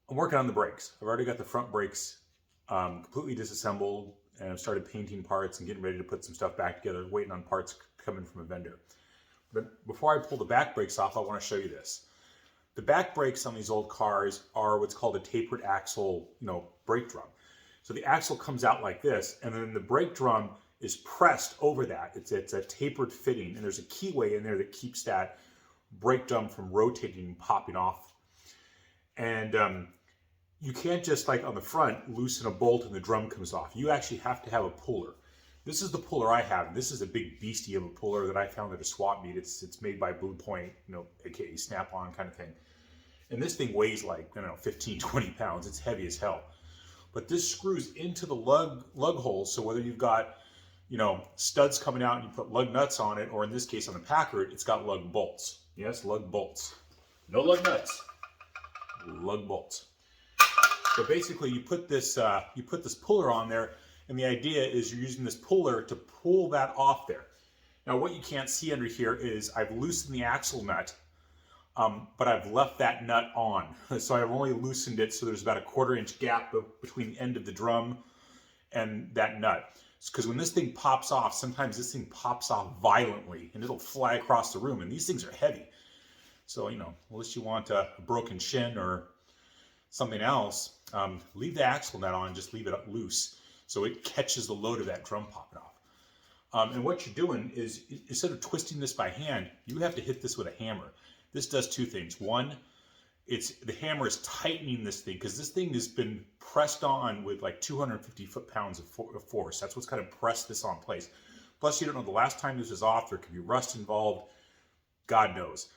I'm working on the brakes. I've already got the front brakes completely disassembled, and I've started painting parts and getting ready to put some stuff back together, waiting on parts coming from a vendor. But before I pull the back brakes off, I want to show you this. The back brakes on these old cars are what's called a tapered axle, brake drum. So the axle comes out like this, and then the brake drum is pressed over that. It's a tapered fitting, and there's a keyway in there that keeps that brake drum from rotating and popping off. And you can't just, like on the front, loosen a bolt and the drum comes off. You actually have to have a puller. This is the puller I have. This is a big beastie of a puller that I found at a swap meet. It's made by Blue Point, aka Snap-on kind of thing. And this thing weighs like, 15, 20 pounds. It's heavy as hell. But this screws into the lug holes, so whether you've got, studs coming out and you put lug nuts on it, or in this case on the Packard, it's got lug bolts. Yes, lug bolts. No lug nuts. Lug bolts. So basically you put this puller on there, and the idea is you're using this puller to pull that off there. Now what you can't see under here is I've loosened the axle nut, but I've left that nut on. So I've only loosened it so there's about a 1/4 inch gap between the end of the drum and that nut. Because when this thing pops off, sometimes this thing pops off violently and it'll fly across the room, and these things are heavy. So, unless you want a broken shin or something else, leave the axle nut on, just leave it loose so it catches the load of that drum popping off. And what you're doing is, instead of twisting this by hand, you have to hit this with a hammer. This does two things. One, the hammer is tightening this thing, because this thing has been pressed on with like 250 foot-pounds of force. That's what's kind of pressed this on place. Plus, you don't know the last time this was off. There could be rust involved. God knows.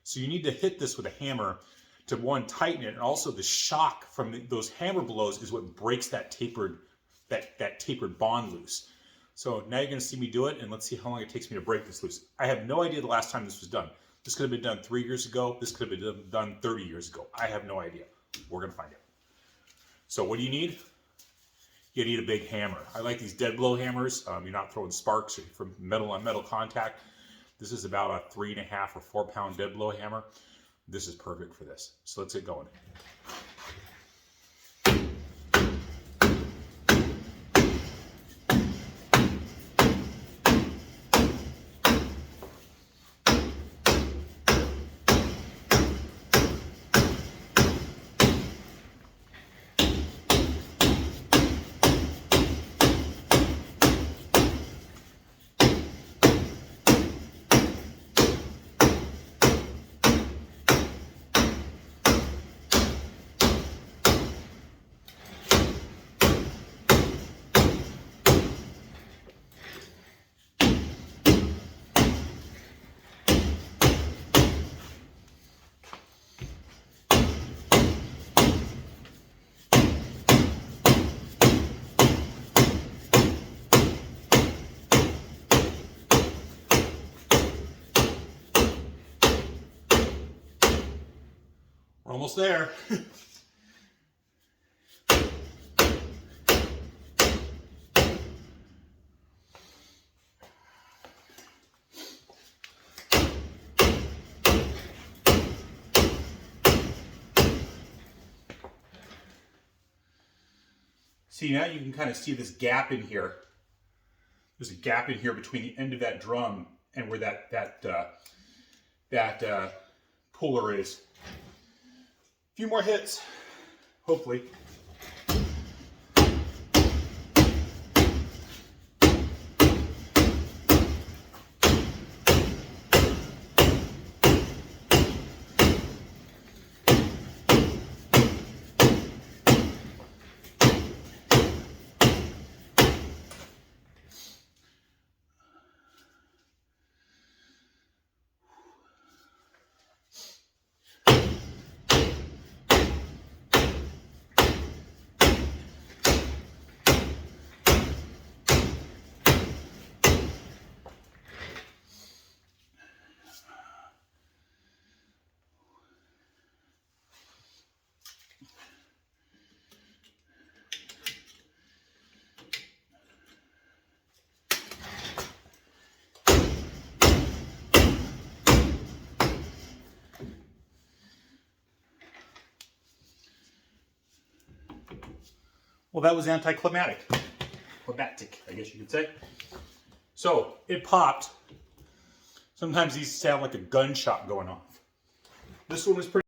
So you need to hit this with a hammer to, one, tighten it, and also the shock from those hammer blows is what breaks that tapered bond loose. So now you're going to see me do it, and let's see how long it takes me to break this loose. I have no idea the last time this was done. This could have been done 3 years ago. This could have been done 30 years ago. I have no idea. We're going to find out. So what do you need? You need a big hammer. I like these dead blow hammers. You're not throwing sparks or from metal on metal contact. This is about a 3.5 or 4 pound dead blow hammer. This is perfect for this. So let's get going. We're almost there. See, now you can kind of see this gap in here. There's a gap in here between the end of that drum and where that puller is. A few more hits, hopefully. Well, that was anticlimactic. Climactic, I guess you could say. So it popped. Sometimes these sound like a gunshot going off. This one was pretty